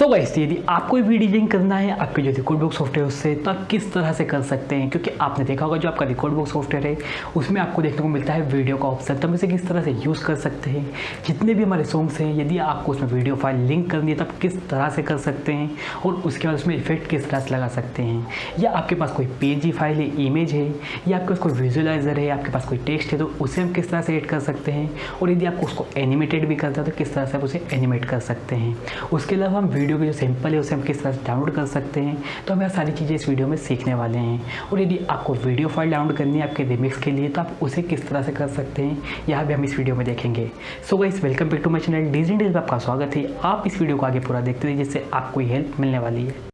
So guys, यदि आपको video editing करना है आपके जो रिकॉर्ड बुक सॉफ्टवेयर उससे, तो आप किस तरह से कर सकते हैं। क्योंकि आपने देखा होगा जो आपका रिकॉर्ड बुक सॉफ्टवेयर है उसमें आपको देखने को मिलता है वीडियो का ऑप्शन, तो हम इसे किस तरह से यूज़ कर सकते हैं। जितने भी हमारे सॉन्ग्स हैं यदि आपको उसमें वीडियो फाइल लिंक करनी है तो आप किस तरह से कर सकते हैं और उसके बाद उसमें इफेक्ट किस तरह से लगा सकते हैं। या आपके पास कोई पीएनजी फाइल है, इमेज है, या आपके पास कोई विजुअलाइजर है, आपके पास कोई टेक्स्ट है, तो उसे हम किस तरह से एड कर सकते हैं। और यदि आपको उसको एनिमेटेड भी करता है तो किस तरह से आप उसे एनिमेट कर सकते हैं। उसके अलावा हम वीडियो के जो सैंपल है उसे हम किस तरह से डाउनलोड कर सकते हैं। तो हम यह सारी चीज़ें इस वीडियो में सीखने वाले हैं। और यदि आपको वीडियो फाइल डाउनलोड करनी है आपके रिमिक्स के लिए तो आप उसे किस तरह से कर सकते हैं यह भी हम इस वीडियो में देखेंगे। So guys, welcome back to my channel digital में आपका स्वागत है। आप इस वीडियो को आगे पूरा देखते रहिए जिससे आपको हेल्प मिलने वाली है।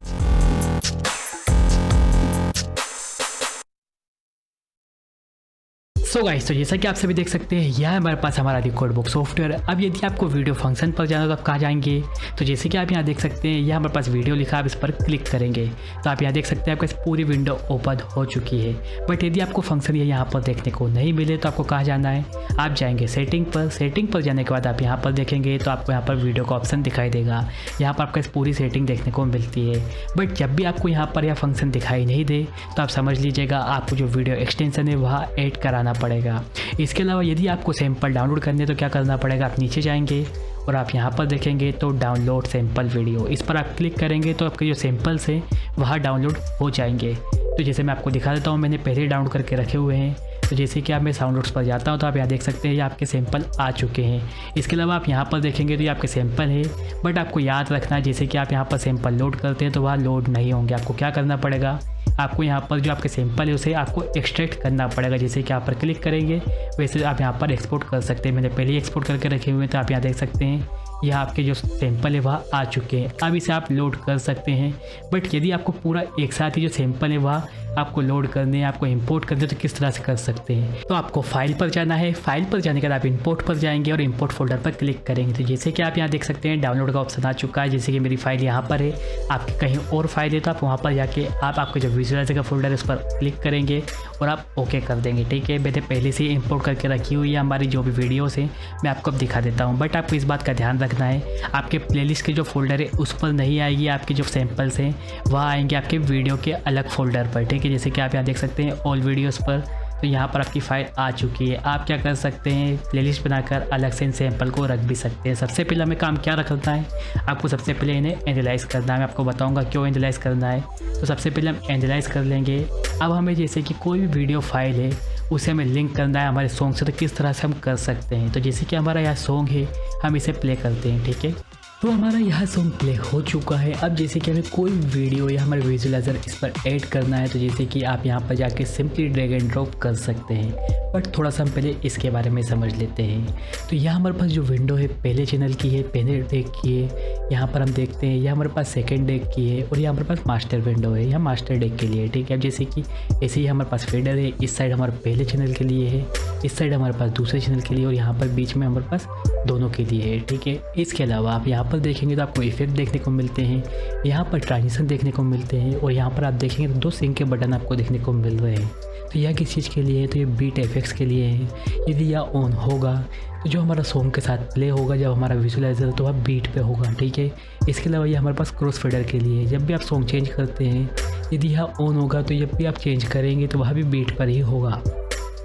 सो गाइस, तो जैसा कि आप सभी देख सकते हैं यह हमारे पास हमारा रिकॉर्ड बुक सॉफ्टवेयर। अब यदि आपको वीडियो फंक्शन पर जाना तो आप कहाँ जाएंगे, तो जैसे कि आप यहाँ देख सकते हैं यह हमारे पास वीडियो लिखा, आप इस पर क्लिक करेंगे तो आप यहाँ देख सकते हैं आपको पूरी विंडो ओपन हो चुकी है। बट यदि आपको फंक्शन यहाँ पर देखने को नहीं मिले तो आपको कहाँ जाना है, आप जाएंगे सेटिंग पर। सेटिंग पर जाने के बाद आप यहाँ पर देखेंगे तो आपको यहाँ पर वीडियो का ऑप्शन दिखाई देगा। यहाँ पर आपको पूरी सेटिंग देखने को मिलती है। बट जब भी आपको यहाँ पर यह फंक्शन दिखाई नहीं दे तो आप समझ लीजिएगा आपको जो वीडियो एक्सटेंशन है वह ऐड कराना पड़ेगा। इसके अलावा यदि आपको सैंपल डाउनलोड करने तो क्या करना पड़ेगा, आप नीचे जाएंगे और आप यहाँ पर देखेंगे तो डाउनलोड सैंपल वीडियो, इस पर आप क्लिक करेंगे तो आपके जो सैंपल्स हैं वह डाउनलोड हो जाएंगे। तो जैसे मैं आपको दिखा देता हूँ, मैंने पहले ही डाउनलोड करके रखे हुए हैं। तो जैसे कि आप मैं साउंडलोड्स पर जाता हूँ तो आप यहाँ देख सकते हैं ये आपके सैंपल आ चुके हैं। इसके अलावा आप यहाँ पर देखेंगे तो ये आपके सैंपल है। बट आपको याद रखना है जैसे कि आप यहाँ पर सैंपल लोड करते हैं तो वह लोड नहीं होंगे। आपको क्या करना पड़ेगा, आपको यहाँ पर जो आपके सैंपल है उसे आपको एक्सट्रैक्ट करना पड़ेगा। जैसे कि आप पर क्लिक करेंगे वैसे आप यहाँ पर एक्सपोर्ट कर सकते हैं। मैंने पहले ही एक्सपोर्ट करके रखे हुए हैं तो आप यहाँ देख सकते हैं यह आपके जो सैंपल है वह आ चुके हैं। अब इसे आप लोड कर सकते हैं। बट यदि आपको पूरा एक साथ ही जो सैंपल है वह आपको लोड करने, आपको इंपोर्ट करने तो किस तरह से कर सकते हैं। तो आपको फाइल पर जाना है। फाइल पर जाने के बाद आप इंपोर्ट पर जाएंगे और इंपोर्ट फोल्डर पर क्लिक करेंगे। तो जैसे कि आप यहाँ देख सकते हैं डाउनलोड का ऑप्शन आ चुका है। जैसे कि मेरी फाइल यहाँ पर है, आपकी कहीं और फाइल है तो आप वहाँ पर जाके आप आपके जो विजुअलाइजर का फोल्डर है उस पर क्लिक करेंगे और आप ओके कर देंगे। ठीक है, मैंने पहले से इंपोर्ट करके रखी हुई है हमारी जो भी वीडियोज़ हैं, मैं आपको अब दिखा देता हूँ। बट आपको इस बात का ध्यान रखना है आपके प्लेलिस्ट के जो फोल्डर है उस पर नहीं आएगी, आपके जो सैंपल्स हैं वह आएंगे आपके वीडियो के अलग फोल्डर पर। ठीक है, जैसे कि आप यहाँ देख सकते हैं ऑल वीडियोस पर, तो यहाँ पर आपकी फ़ाइल आ चुकी है। आप क्या कर सकते हैं, प्लेलिस्ट बनाकर अलग से इन सैंपल को रख भी सकते हैं। सबसे पहले हमें काम क्या रखना है, आपको सबसे पहले इन्हें एनालाइज़ करना है। मैं आपको बताऊंगा क्यों एनालाइज़ करना है। तो सबसे पहले हम एनालाइज़ कर लेंगे। अब हमें जैसे कि कोई भी वीडियो फाइल है उसे हमें लिंक करना है हमारे सॉन्ग से, तो किस तरह से हम कर सकते हैं। तो जैसे कि हमारा यह सॉन्ग है, हम इसे प्ले करते हैं। ठीक है, तो हमारा यह सॉन्ग प्ले हो चुका है। अब जैसे कि हमें कोई वीडियो या हमारे विजुअलाइजर इस पर ऐड करना है तो जैसे कि आप यहाँ पर जाके सिंपली ड्रैग एंड ड्रॉप कर सकते हैं। बट थोड़ा सा हम पहले इसके बारे में समझ लेते हैं। तो यह हमारे पास जो विंडो है पहले चैनल की है, पहले डेक की है। यहाँ पर हम देखते हैं यह हमारे पास सेकेंड डेक की है और यह हमारे पास मास्टर विंडो है, यह मास्टर डेक के लिए है। ठीक है, अब जैसे कि ऐसे ही हमारे पास फेडर है, इस साइड हमारे पहले चैनल के लिए है, इस साइड हमारे पास दूसरे चैनल के लिए और यहाँ पर बीच में हमारे पास दोनों के लिए है। ठीक है, इसके अलावा आप यहाँ पर देखेंगे तो आपको इफेक्ट देखने को मिलते हैं, यहाँ पर ट्रांजिशन देखने को मिलते हैं और यहाँ पर आप देखेंगे तो दो सिंक के बटन आपको देखने को मिल रहे हैं। तो यह किस चीज़ के लिए है, तो ये बीट एफेक्ट्स के लिए है। यदि यह ऑन होगा तो जो हमारा सॉन्ग के साथ प्ले होगा, जब हमारा विजुअलाइजर तो वह बीट पे होगा। ठीक है, इसके अलावा ये हमारे पास क्रॉस फेडर के लिए है। जब भी आप सॉन्ग चेंज करते हैं यदि यह ऑन होगा तो जब भी आप चेंज करेंगे तो वह भी बीट पर ही होगा।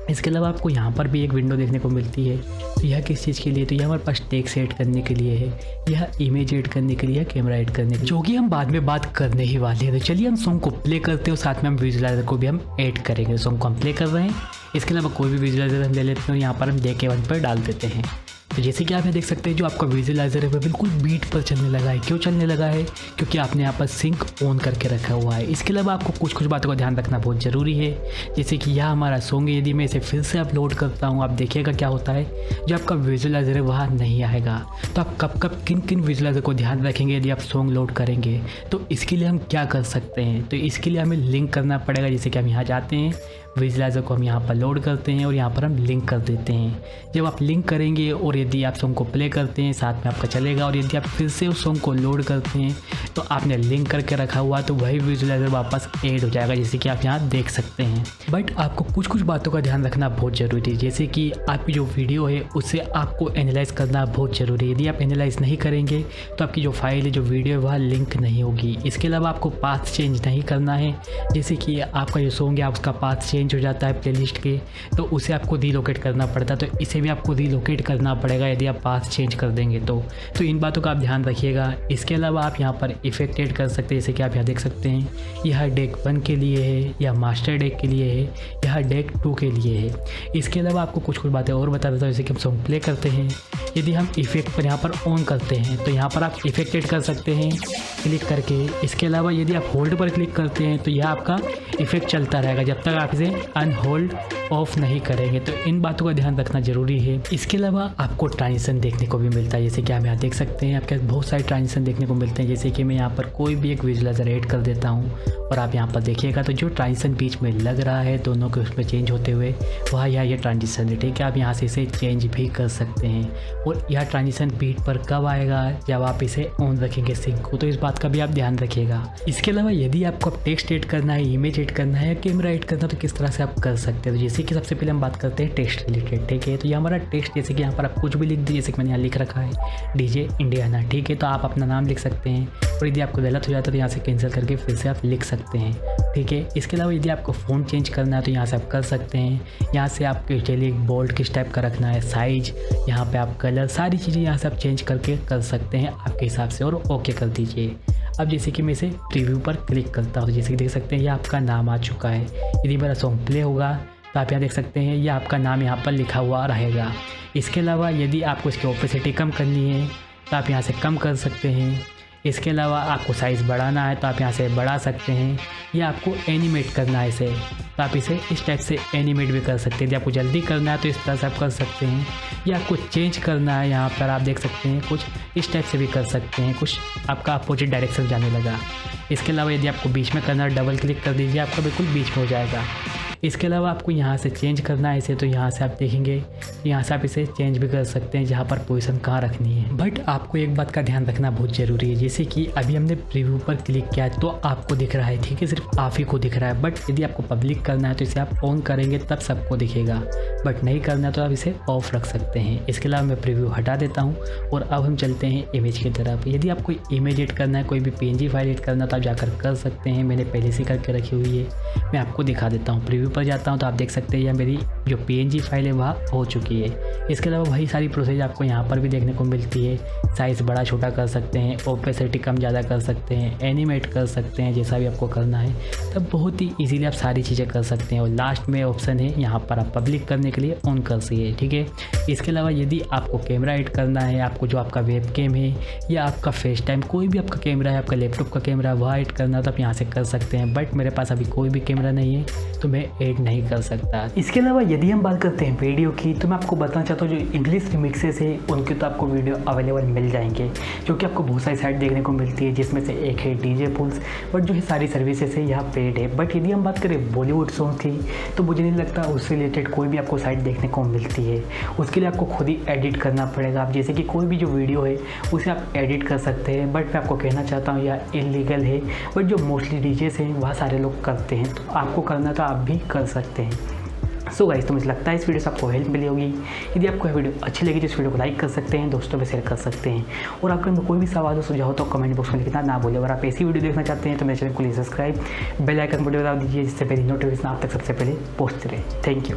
इसके अलावा आपको यहाँ पर भी एक विंडो देखने को मिलती है। तो यह किस चीज़ के लिए, तो यह हमारे पास टेक्स्ट ऐड करने के लिए है, यह इमेज ऐड करने के लिए, कैमरा ऐड करने के लिए, जो कि हम बाद में बात करने ही वाले हैं। तो चलिए हम सॉन्ग को प्ले करते हैं और साथ में हम विजुअलाइजर को भी हम ऐड करेंगे। सॉन्ग को हम प्ले कर रहे हैं। इसके अलावा कोई भी विजुअलाइजर हम ले लेते हैं और यहाँ पर हम J1 पर डाल देते हैं। तो जैसे कि आप ये देख सकते हैं जो आपका विजुअलाइजर है वह बिल्कुल बीट पर चलने लगा है। क्यों चलने लगा है, क्योंकि आपने यहाँ पर सिंक ऑन करके रखा हुआ है। इसके अलावा आपको कुछ बातों का ध्यान रखना बहुत ज़रूरी है। जैसे कि यह हमारा सॉन्ग है, यदि मैं इसे फिर से अपलोड करता हूँ आप देखिएगा क्या होता है, जो आपका विजुअलाइजर है वह नहीं आएगा। तो आप कब किन विजुअलाइजर को ध्यान रखेंगे यदि आप सॉन्ग लोड करेंगे। तो इसके लिए हम क्या कर सकते हैं, तो इसके लिए हमें लिंक करना पड़ेगा। जैसे कि हम यहाँ जाते हैं, विजुअलाइजर को हम यहाँ पर लोड करते हैं और यहाँ पर हम लिंक कर देते हैं। जब आप लिंक करेंगे और यदि आप सॉन्ग को प्ले करते हैं साथ में आपका चलेगा, और यदि आप फिर से उस सॉन्ग को लोड करते हैं तो आपने लिंक करके रखा हुआ तो वही विजुअलाइजर वापस ऐड हो जाएगा, जैसे कि आप यहाँ देख सकते हैं। बट आपको कुछ कुछ बातों का ध्यान रखना बहुत ज़रूरी है, जैसे कि आपकी जो वीडियो है उसे आपको एनालाइज करना बहुत ज़रूरी है। यदि आप एनालाइज नहीं करेंगे तो आपकी जो फाइल है, जो वीडियो है, वह लिंक नहीं होगी। इसके अलावा आपको पाथ चेंज नहीं करना है, जैसे कि आपका जो सॉन्ग है उसका पाथ चेंज हो जाता है प्लेलिस्ट के, तो उसे आपको रीलोकेट करना पड़ता है, तो इसे भी आपको रीलोकेट करना पड़ेगा यदि आप पाथ चेंज कर देंगे तो इन बातों का आप ध्यान रखिएगा। इसके अलावा आप यहाँ पर इफेक्ट ऐड कर सकते हैं, जैसे कि आप यहाँ देख सकते हैं यह डेक 1 के लिए है, या मास्टर डेक के लिए है, यह डेक 2 के लिए है। इसके अलावा आपको कुछ कुछ बातें और बता देता हूँ, जैसे कि हम सॉन्ग प्ले करते हैं, यदि हम इफेक्ट पर यहाँ पर ऑन करते हैं तो यहाँ पर आप इफेक्ट ऐड कर सकते हैं क्लिक करके। इसके अलावा यदि आप होल्ड पर क्लिक करते हैं तो यह आपका इफेक्ट चलता रहेगा जब तक आप इसे अनहोल्ड ऑफ नहीं करेंगे, तो इन बातों का ध्यान रखना जरूरी है। इसके अलावा आपको ट्रांजिशन देखने को भी मिलता है, जैसे कि आप यहाँ देख सकते हैं आपके बहुत सारे ट्रांजिशन देखने को मिलते हैं। जैसे कि मैं यहाँ पर कोई भी एक विजुअलाइजर ऐड कर देता हूँ और आप यहाँ पर देखिएगा तो जो ट्रांजिशन बीच में लग रहा है दोनों के उसमें चेंज होते हुए, वह ये ट्रांजिशन है, ठीक है। आप यहाँ से इसे चेंज भी कर सकते हैं, और यह ट्रांजिशन बीट पर कब आएगा, जब आप इसे ऑन रखेंगे सिंक को, तो इस बात का भी आप ध्यान रखिएगा। इसके अलावा यदि आपको अब टेक्स्ट ऐड करना है, इमेज ऐड करना है, कैमरा ऐड करना है, तो किस तरह से आप कर सकते हैं। तो जैसे कि सबसे पहले हम बात करते हैं टेक्स्ट रिलेटेड, ठीक है। तो ये हमारा टेक्स्ट, जैसे कि यहाँ पर आप कुछ भी लिख दीजिए, जैसे कि मैंने यहाँ लिख रखा है डीजे इंडियाना, ठीक है। तो आप अपना नाम लिख सकते हैं, और यदि आपको गलत हो जाता है तो यहाँ से कैंसिल करके फिर से आप लिख सकते हैं, ठीक है। इसके अलावा यदि आपको फ़ॉन्ट चेंज करना है तो यहाँ से आप कर सकते हैं। यहाँ से आपके चलिए बोल्ड किस टाइप का रखना है, साइज, यहाँ पे आप कलर, सारी चीज़ें यहाँ से आप चेंज करके कर सकते हैं आपके हिसाब से, और ओके कर दीजिए। अब जैसे कि मैं इसे प्रीव्यू पर क्लिक करता हूँ, जैसे कि देख सकते हैं ये आपका नाम आ चुका है। यदि मेरा सॉन्ग प्ले होगा तो आप यहाँ देख सकते हैं ये आपका नाम यहाँ पर लिखा हुआ रहेगा। इसके अलावा यदि आपको इसकी ओपेसिटी कम करनी है तो आप यहाँ से कम कर सकते हैं। इसके अलावा आपको साइज़ बढ़ाना है तो आप यहाँ से बढ़ा सकते हैं, या आपको एनिमेट करना है इसे तो आप इसे इस टाइप से एनिमेट भी कर सकते हैं। यदि आपको जल्दी करना है तो इस तरह से आप कर सकते हैं, या आपको चेंज करना है यहाँ पर आप देख सकते हैं कुछ इस टाइप से भी कर सकते हैं, कुछ आपका अपोजिट डायरेक्शन जाने लगा। इसके अलावा यदि आपको बीच में करना है डबल क्लिक कर दीजिए, आपका बिल्कुल बीच में हो जाएगा। इसके अलावा आपको यहाँ से चेंज करना है इसे, तो यहाँ से आप देखेंगे यहाँ से आप इसे चेंज भी कर सकते हैं जहाँ पर पोजीशन कहाँ रखनी है। बट आपको एक बात का ध्यान रखना बहुत ज़रूरी है, जैसे कि अभी हमने प्रीव्यू पर क्लिक किया तो आपको दिख रहा है, ठीक है, सिर्फ आप ही को दिख रहा है। बट यदि आपको पब्लिक करना है तो इसे आप ऑन करेंगे तब सबको दिखेगा, बट नहीं करना है तो आप इसे ऑफ रख सकते हैं। इसके अलावा मैं प्रीव्यू हटा देता हूँ, और अब हम चलते हैं इमेज की तरफ। यदि आप कोई इमेज एड करना है, कोई भी PNG फाइल एड करना है तो आप जाकर कर सकते हैं, मैंने पहले से करके रखी हुई है। मैं आपको दिखा देता हूँ, प्रीव्यू पर जाता हूँ तो आप देख सकते हैं यह मेरी जो PNG फाइल है वह हो चुकी है। इसके अलावा वही सारी प्रोसेस आपको यहाँ पर भी देखने को मिलती है। साइज़ बड़ा छोटा कर सकते हैं, ओपेसिटी कम ज़्यादा कर सकते हैं, एनिमेट कर सकते हैं, जैसा भी आपको करना है तब बहुत ही इजीली आप सारी चीज़ें कर सकते हैं। और लास्ट में ऑप्शन है यहाँ पर आप पब्लिक करने के लिए ऑन कर सकते, ठीक है। इसके अलावा यदि आपको कैमरा ऐड करना है, आपको जो आपका वेब कैम है या आपका फेस टाइम कोई भी आपका कैमरा है, आपका लैपटॉप का कैमरा वह ऐड करना है तो आप यहाँ से कर सकते हैं। बट मेरे पास अभी कोई भी कैमरा नहीं है तो मैं ऐड नहीं कर सकता। इसके अलावा यदि हम बात करते हैं वीडियो की, तो मैं आपको बताना चाहता हूँ जो इंग्लिश रिमिक्सेस है उनके तो आपको वीडियो अवेलेबल मिल जाएंगे, क्योंकि आपको बहुत सारी साइट देखने को मिलती है, जिसमें से एक है DJ Pools। बट जो है सारी सर्विसेज है यहाँ पेड है। बट यदि हम बात करें बॉलीवुड सॉन्ग की, तो मुझे नहीं लगता उससे रिलेटेड कोई भी आपको साइट देखने को मिलती है। उसके लिए आपको खुद ही एडिट करना पड़ेगा। आप जैसे कि कोई भी जो वीडियो है उसे आप एडिट कर सकते हैं, बट मैं आपको कहना चाहता हूँ यह इलीगल है। बट जो मोस्टली DJs हैं वह सारे लोग करते हैं, तो आपको करना तो आप भी कर सकते हैं। सो गाइस, तो मुझे लगता है इस वीडियो से आपको हेल्प मिली होगी। यदि आपको यह वीडियो अच्छी लगी तो इस वीडियो को लाइक कर सकते हैं, दोस्तों में शेयर कर सकते हैं, और आपके अंदर कोई भी सवाल हो सुझाव हो तो कमेंट बॉक्स में लिखना ना भूलें। अगर आप ऐसी वीडियो देखना चाहते हैं तो मेरे चैनल को सब्सक्राइब, बेल आइकन बटन दबा दीजिए, जिससे मेरी नोटिफिकेशन आप तक सबसे पहले पहुँचते रहे। Thank you.